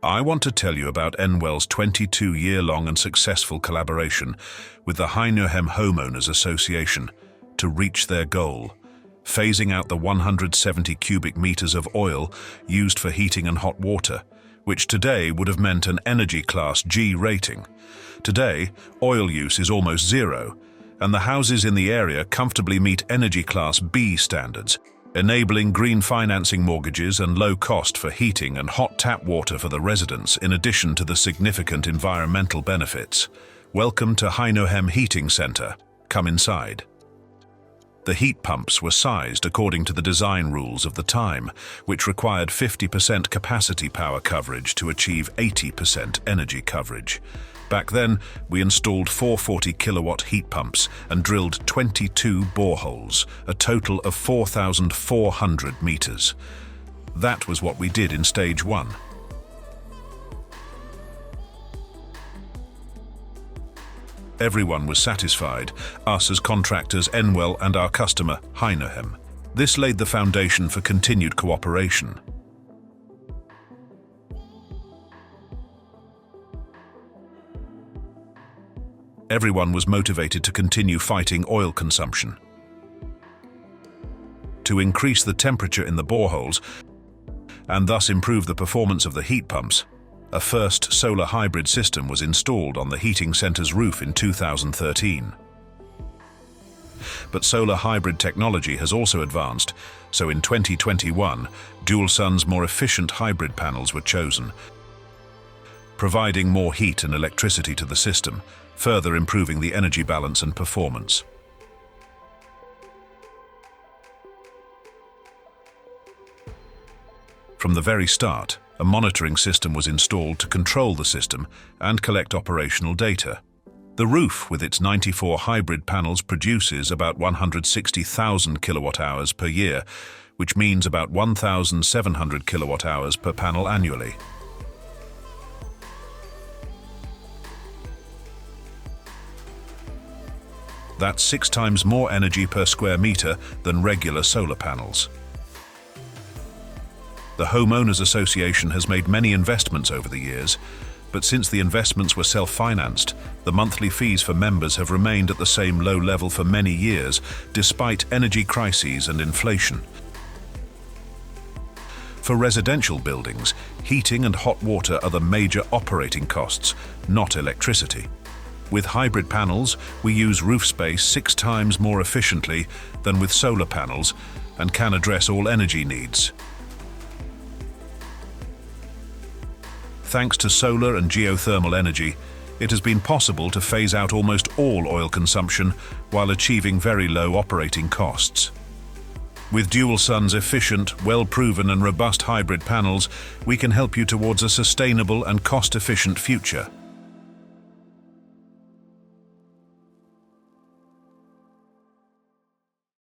I want to tell you about Enwell's 22-year-long and successful collaboration with the Heinehem Homeowners Association to reach their goal, phasing out the 170 cubic meters of oil used for heating and hot water, which today would have meant an Energy Class G rating. Today, oil use is almost zero, and the houses in the area comfortably meet Energy Class B standards, enabling green financing mortgages and low cost for heating and hot tap water for the residents, in addition to the significant environmental benefits. Welcome to Heinehem Heating Center. Come inside. The heat pumps were sized according to the design rules of the time, which required 50% capacity power coverage to achieve 80% energy coverage. Back then, we installed 440 kilowatt heat pumps and drilled 22 boreholes, a total of 4,400 meters. That was what we did in stage 1. Everyone was satisfied, us as contractors Enwell and our customer Heinehem. This laid the foundation for continued cooperation. Everyone was motivated to continue fighting oil consumption. To increase the temperature in the boreholes and thus improve the performance of the heat pumps, a first solar hybrid system was installed on the heating center's roof in 2013. But solar hybrid technology has also advanced, so in 2021, DualSun's more efficient hybrid panels were chosen, providing more heat and electricity to the system, further improving the energy balance and performance. From the very start, a monitoring system was installed to control the system and collect operational data. The roof, with its 94 hybrid panels, produces about 160,000 kilowatt-hours per year, which means about 1,700 kilowatt-hours per panel annually. That's 6 times more energy per square meter than regular solar panels. The Homeowners Association has made many investments over the years, but since the investments were self-financed, the monthly fees for members have remained at the same low level for many years, despite energy crises and inflation. For residential buildings, heating and hot water are the major operating costs, not electricity. With hybrid panels, we use roof space 6 times more efficiently than with solar panels and can address all energy needs. Thanks to solar and geothermal energy, it has been possible to phase out almost all oil consumption while achieving very low operating costs. With DualSun's efficient, well-proven and robust hybrid panels, we can help you towards a sustainable and cost-efficient future.